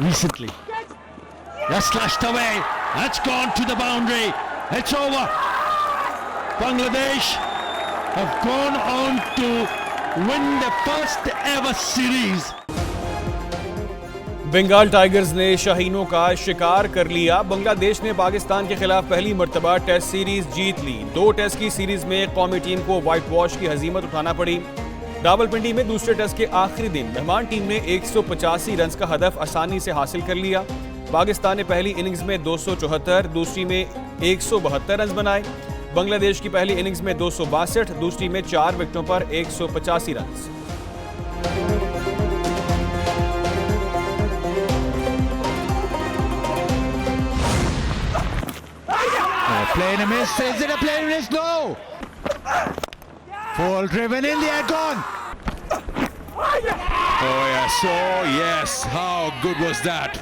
recently. That's slashed away. That's gone to the boundary. It's over. Bangladesh have gone on to win the first ever series. Bengal Tigers ने शाहीनों का शिकार कर लिया। बांग्लादेश ने पाकिस्तान के खिलाफ पहली मर्तबा टेस्ट सीरीज जीत ली। 2 टेस्ट की सीरीज में कौमी टीम को व्हाइट वॉश की हजीमत उठाना पड़ी। रावलपिंडी में दूसरे टेस्ट के आखिरी दिन मेहमान टीम ने 185 रन का हदफ आसानी से हासिल कर लिया। पाकिस्तान ने पहली इनिंग्स में 274, दूसरी में 172 रन बनाए। बांग्लादेश की पहली इनिंग्स में 262, दूसरी में 4 विकेटों पर 185 run. Play and a miss. Is it a play and a miss? No. Full driven in there, gone. Oh yes, oh yes. How good was that?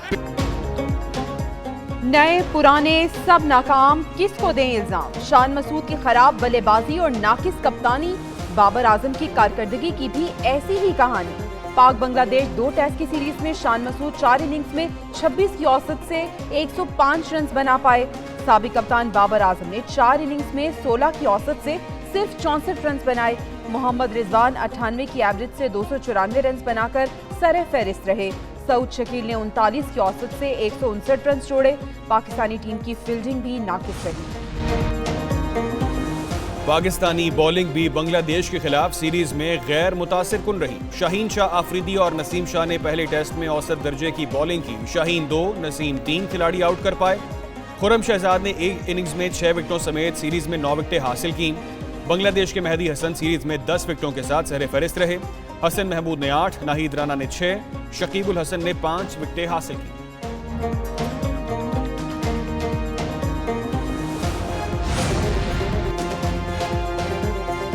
नए पुराने सब नाकाम, किसको दें इल्जाम? शान मसूद की खराब बल्लेबाजी और नाकिस कप्तानी, बाबर आजम की कारकर्दगी की भी ऐसी ही कहानी। पाक बांग्लादेश 2 टेस्ट की सीरीज में शान मसूद 4 इनिंग्स में 26 की औसत से 105 रन बना पाए। साबिक कप्तान बाबर आजम ने 4 इनिंग्स में 16 की औसत से सिर्फ 64 रन बनाए। मोहम्मद रिजवान 98 की एवरेज से 294 रन बनाकर सरे फहरिस्त रहे। सऊद शकील ने 39 की औसत से 159 रन जोड़े। पाकिस्तानी टीम की फील्डिंग भी नाकिस रही। पाकिस्तानी बॉलिंग भी बांग्लादेश के खिलाफ सीरीज में गैर मुतासिर कुन रही। शाहीन शाह आफरीदी और नसीम शाह ने पहले टेस्ट में औसत दर्जे की बॉलिंग की। शाहीन 2, नसीम 3 खिलाड़ी आउट कर पाए। खुरम शहजाद ने एक इनिंग्स में 6 विकेटों समेत सीरीज में 9 विकेटें हासिल की। बांग्लादेश के मेहदी हसन सीरीज में 10 विकेटों के साथ सहरे फहरिस्त रहे। हसन महमूद ने 8, नाहिद राना ने 6, शकीबुल हसन ने 5 विकेटें हासिल की।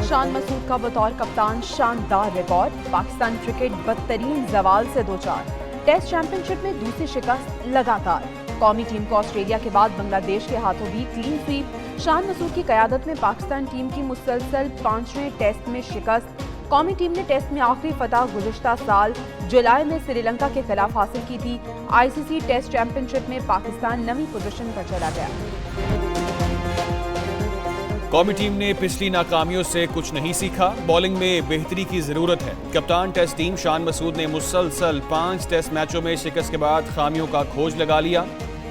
शान मसूद का बतौर कप्तान शानदार रिकॉर्ड। पाकिस्तान क्रिकेट बदतरीन जवाल से 2-4। टेस्ट चैंपियनशिप में दूसरी शिकस्त लगातार। कौमी टीम को ऑस्ट्रेलिया के बाद बांग्लादेश के हाथों भी क्लीन स्वीप। शान मसूद की क़यादत में पाकिस्तान टीम की मुसलसल 5वें टेस्ट में शिकस्त। कौमी टीम ने टेस्ट में आखिरी फतह गुज़िश्ता साल जुलाई में श्रीलंका के खिलाफ हासिल की थी। आईसीसी टेस्ट चैंपियनशिप में पाकिस्तान 9वीं पोजीशन पर चला गया। कौमी टीम ने पिछली नाकामियों से कुछ नहीं सीखा। बॉलिंग में बेहतरी की जरूरत है। कप्तान टेस्ट टीम शान मसूद ने मुसलसल 5 टेस्ट मैचों में शिकस्त के बाद खामियों का खोज लगा लिया।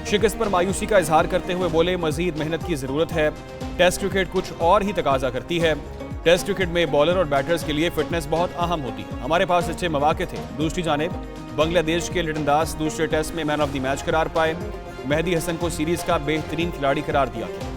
शिकस्त पर मायूसी का इजहार करते हुए बोले, मजीद मेहनत की जरूरत है। टेस्ट क्रिकेट कुछ और ही तकाजा करती है। टेस्ट क्रिकेट में बॉलर और बैटर्स के लिए फिटनेस बहुत अहम होती है। हमारे पास अच्छे मौके थे। दूसरी जानिब बांग्लादेश के लिटन दास दूसरे टेस्ट में मैन ऑफ द मैच करार पाए। मेहदी हसन को सीरीज का बेहतरीन खिलाड़ी करार दिया गया।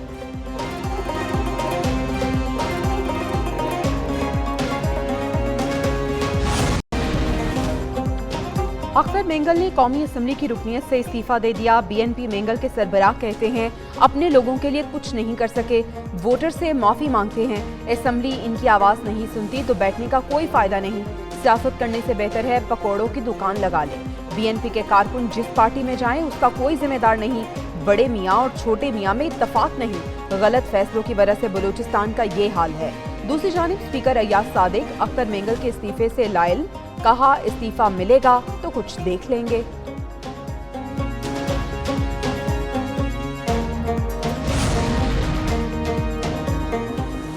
अख्तर मेंगल ने कौमी असम्बली की रुकनीत से इस्तीफा दे दिया। बीएनपी मेंगल के सरबराह कहते हैं अपने लोगों के लिए कुछ नहीं कर सके, वोटर से माफी मांगते हैं। असम्बली इनकी आवाज नहीं सुनती तो बैठने का कोई फायदा नहीं। सियासत करने से बेहतर है पकौड़ों की दुकान लगा लें। बीएनपी के कारकुन जिस पार्टी में जाएं उसका कोई जिम्मेदार नहीं। बड़े मियाँ और छोटे मियाँ में इत्तफाक नहीं। गलत फैसलों की वजह से बलूचिस्तान का ये हाल है। दूसरी जानिब स्पीकर अय्याज सादिक अख्तर मेंगल के इस्तीफे से लायल, कहा इस्तीफा मिलेगा तो कुछ देख लेंगे।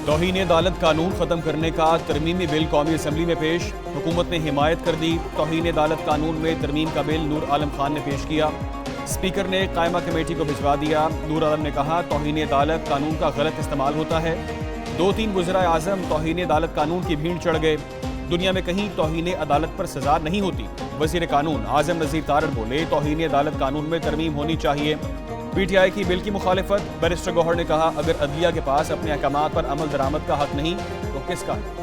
तौहीन अदालत कानून खत्म करने का तरमीमी बिल कौमी असम्बली में पेश। हुकूमत ने हिमायत कर दी। तौहीन अदालत कानून में तरमीम का बिल नूर आलम खान ने पेश किया। स्पीकर ने कायमा कमेटी को भिजवा दिया। नूर आलम ने कहा तौहीन अदालत कानून का गलत इस्तेमाल होता है। 2-3 वज़ीर आज़म तौहीन अदालत कानून की भीड़ चढ़ गए। दुनिया में कहीं तौहीन अदालत पर सजा नहीं होती। वज़ीर कानून आज़म नज़ीर तारड़ बोले तौहीन अदालत कानून में तरमीम होनी चाहिए। पीटीआई की बिल की मुखालिफत। बैरिस्टर गौहर ने कहा अगर अदलिया के पास अपने अहकामात पर अमल दरामद का हक नहीं तो किसका है।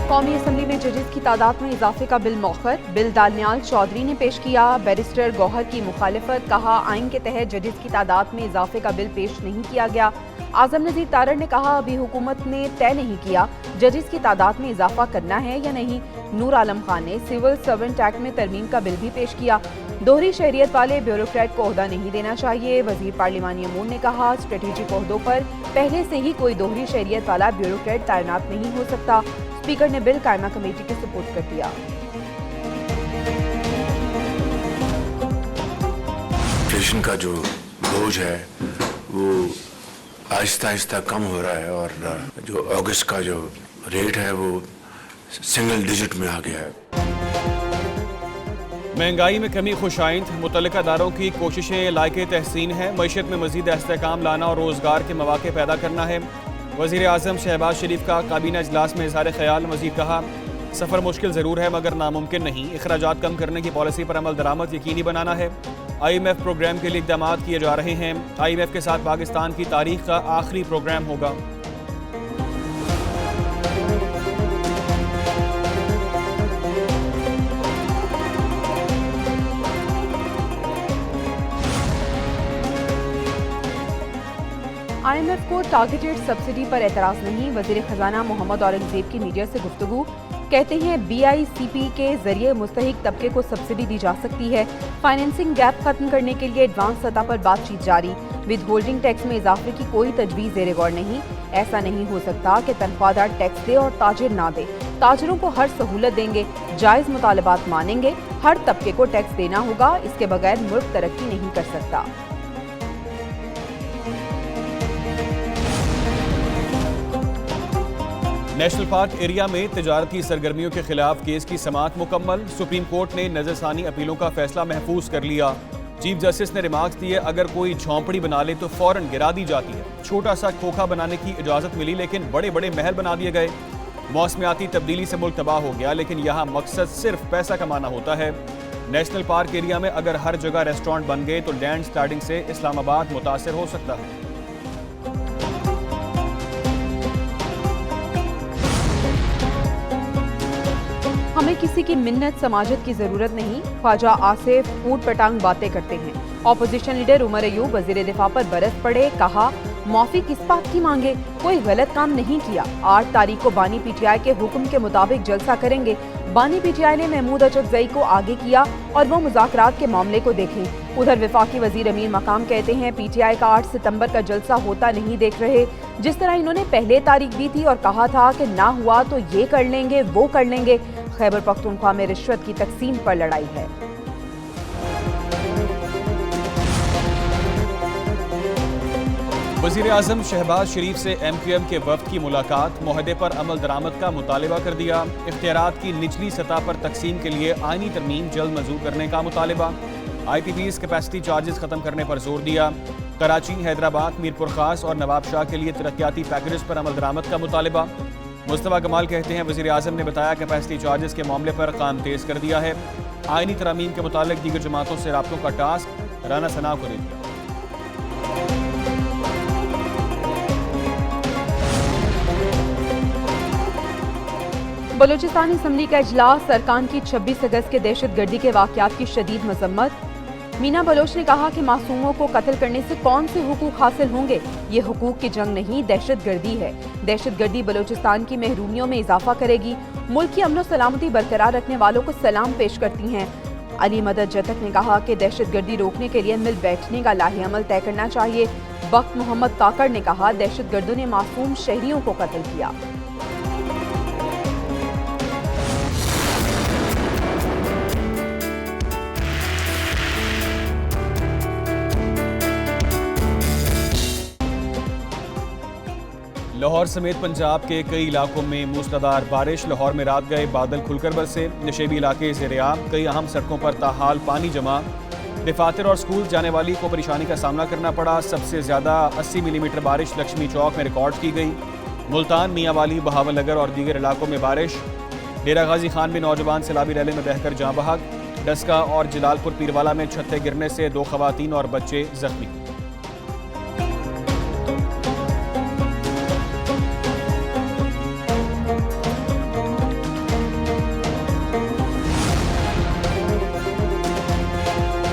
कौमी असम्बली में जजेस की तादाद में इजाफे का बिल मौखर। बिल दानियाल चौधरी ने पेश किया। बैरिस्टर गौहर की मुखालिफत। कहा आइन के तहत जजेस की तादाद में इजाफे का बिल पेश नहीं किया गया। आज़म नज़ीर तारड़ ने कहा अभी हुकूमत ने तय नहीं किया जजेस की तादाद में इजाफा करना है या नहीं। नूर आलम खान ने सिविल सर्वेंट एक्ट में तरमीम का बिल भी पेश किया। दोहरी शहरियत वाले ब्यूरोक्रेट को ओहदा नहीं देना चाहिए। वजीर पार्लिमानी अमूर ने कहा स्ट्रेटेजिक ओहदों पर पहले से ही कोई दोहरी शहरियत वाला ब्यूरोक्रेट तैनात नहीं हो सकता। स्पीकर ने बिल कायमा कमेटी के सुपुर्द कर दिया। इन्फ्लेशन का जो बोझ है वो आहिस्ता आहिस्ता कम हो रहा है और जो अगस्त का जो रेट है वो सिंगल डिजिट में आ गया है। महंगाई में कमी खुशाइंद, मुतल्लिका दारों की कोशिशें लायके तहसीन है। मईशत में मजीद इस्तेहकाम लाना और रोज़गार के मौके पैदा करना है। वज़ीर आज़म शहबाज शरीफ का काबीना इजलास में इज़हार ख्याल। मजीद कहा, सफ़र मुश्किल ज़रूर है मगर नामुमकिन नहीं। अखराजात कम करने की पॉलिसी पर अमल दरामद यकीनी बनाना है। IMF प्रोग्राम के लिए इक़दाम किए जा रहे हैं। IMF के साथ पाकिस्तान की तारीख का आखिरी प्रोग्राम होगा। IMF को टारगेटेड सब्सिडी पर एतराज़ नहीं। वज़ीर ख़जाना मोहम्मद औरंगज़ेब की मीडिया से गुफ्तगू। कहते हैं BICP के जरिए मुस्तहिक तबके को सब्सिडी दी जा सकती है। फाइनेंसिंग गैप खत्म करने के लिए एडवांस सतह पर बातचीत जारी। विद होल्डिंग टैक्स में इजाफे की कोई तजवीज़ ज़ेर गौर नहीं। ऐसा नहीं हो सकता कि तनख्वाहदार टैक्स दे और ताजिर ना दे। ताजिरों को हर सहूलत देंगे, जायज़ मुतालबात मानेंगे। हर तबके को टैक्स देना होगा, इसके बगैर मुल्क तरक्की नहीं कर सकता। नेशनल पार्क एरिया में तिजारती सरगर्मियों के खिलाफ केस की समाअत मुकम्मल। सुप्रीम कोर्ट ने नजरसानी अपीलों का फैसला महफूज कर लिया। चीफ जस्टिस ने रिमार्क्स दिए, अगर कोई झोंपड़ी बना ले तो फौरन गिरा दी जाती है। छोटा सा खोखा बनाने की इजाजत मिली लेकिन बड़े बड़े महल बना दिए गए। मौसमियाती तब्दीली से मुल्क तबाह हो गया लेकिन यहाँ मकसद सिर्फ पैसा कमाना होता है। नेशनल पार्क एरिया में अगर हर जगह रेस्टोरेंट बन गए तो लैंड स्लाइडिंग से इस्लामाबाद मुतासर हो सकता है। हमें किसी की मिन्नत समाजत की जरूरत नहीं। ख्वाजा आसिफ ऊट पटांग बातें करते हैं। ऑपोजिशन लीडर उमर अयूब वजीर दिफा पर बरस पड़े। कहा, माफी किस बात की मांगे, कोई गलत काम नहीं किया। 8 तारीख को बानी PTI के हुक्म के मुताबिक जलसा करेंगे। बानी PTI ने महमूद अचकजई को आगे किया और वो मुज़ाकरात के मामले को देखें। उधर वफाकी वजीर अमीर मकाम कहते हैं PTI का 8 सितंबर का जलसा होता नहीं देख रहे। जिस तरह इन्होंने पहले तारीख दी थी और कहा था कि ना हुआ तो ये कर लेंगे वो कर लेंगे। खैबर पख्तूनख्वा में रिश्वत की तकसीम पर लड़ाई है। वज़ीर आज़म शहबाज शरीफ से MQM के वफ्द की मुलाकात। मुआहदे पर अमल दरामद का मुतालबा कर दिया। इख्तियारात की निचली सतह पर तकसीम के लिए आईनी तरमीम जल्द मंजूर करने का मुतालबा। IPPs कैपेसिटी चार्जेस खत्म करने पर जोर दिया। कराची, हैदराबाद, मीरपुर खास और नवाब शाह के लिए तरक्याती पैकेजेस पर अमल दरामद का मुतालबा। मुस्तफा कमाल कहते हैं, वज़ीर आज़म ने बताया कैपेसिटी चार्जेस के मामले पर काम तेज कर दिया है। आईनी तरमीम के मुतालिक दीगर जमातों से राब्तों का टास्क राना सना को दे दिया। बलूचिस्तान असम्बली का इजलास। अरकान की 26 अगस्त के दहशतगर्दी के वाक़यात की शदीद मजम्मत। मीना बलोच ने कहा कि मासूमों को कत्ल करने से कौन से हुकूक हासिल होंगे। ये हुकूक की जंग नहीं, दहशतगर्दी है। दहशतगर्दी बलूचिस्तान की महरूमियों में इजाफा करेगी। मुल्क की अमन सलामती बरकरार रखने वालों को सलाम पेश करती हैं। अली मदद जतक ने कहा कि दहशतगर्दी रोकने के लिए मिल बैठने का लाहे अमल तय करना चाहिए। बख्त मोहम्मद काकड़ ने कहा, दहशतगर्दों ने मासूम शहरियों को कत्ल किया। लाहौर समेत पंजाब के कई इलाकों में मूसलाधार बारिश। लाहौर में रात गए बादल खुलकर बरसे। नशेबी इलाके ज़ेर-ए-आब। कई अहम सड़कों पर ताहाल पानी जमा। दफातर और स्कूल जाने वाली को परेशानी का सामना करना पड़ा। सबसे ज़्यादा 80 मिलीमीटर बारिश लक्ष्मी चौक में रिकॉर्ड की गई। मुल्तान, मियांवाली, बहावल नगर और दीगर इलाकों में बारिश। डेरा गाजी खान में नौजवान सैलाबी रैली में बहकर जाँ बहक। डस्का और जलालपुर पीरवाला में छत्ते गिरने से 2 खवातीन और बच्चे जख्मी।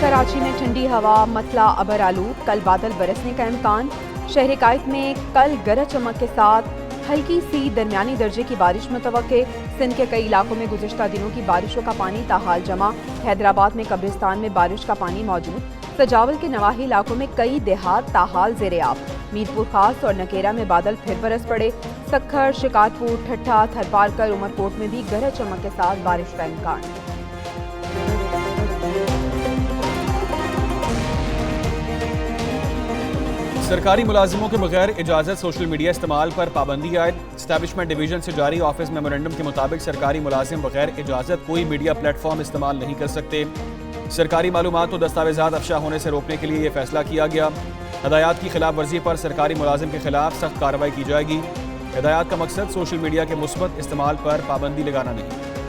कराची में ठंडी हवा, मतला अबर आलूद। कल बादल बरसने का इम्कान। शहर कायद में कल गरज चमक के साथ हल्की सी दरमियानी दर्जे की बारिश मुतवक्के। सिंध के कई इलाकों में गुज़िश्ता दिनों की बारिशों का पानी ताहाल जमा। हैदराबाद में कब्रिस्तान में बारिश का पानी मौजूद। सजावल के नवाही इलाकों में कई देहात ताहाल ज़ेर-ए-आब। मीरपुर खास और नकेरा में बादल फिर बरस पड़े। सक्खर, शिकारपुर, ठट्ठा, थरपारकर, उमरकोट में भी गरज चमक के साथ बारिश का इम्कान। सरकारी मुलाजिमों के बगैर इजाज़त सोशल मीडिया इस्तेमाल पर पाबंदी आयद। एस्टैब्लिशमेंट डिवीजन से जारी ऑफिस मेमोरेंडम के मुताबिक सरकारी मुलाजिम बगैर इजाज़त कोई मीडिया प्लेटफॉर्म इस्तेमाल नहीं कर सकते। सरकारी मालूमात और दस्तावेजात अफशा होने से रोकने के लिए यह फैसला किया गया। हदायत की खिलाफ वर्जी पर सरकारी मुलाजिम के खिलाफ सख्त कार्रवाई की जाएगी। हिदायत का मकसद सोशल मीडिया के मुस्बत इस्तेमाल पर पाबंदी लगाना नहीं।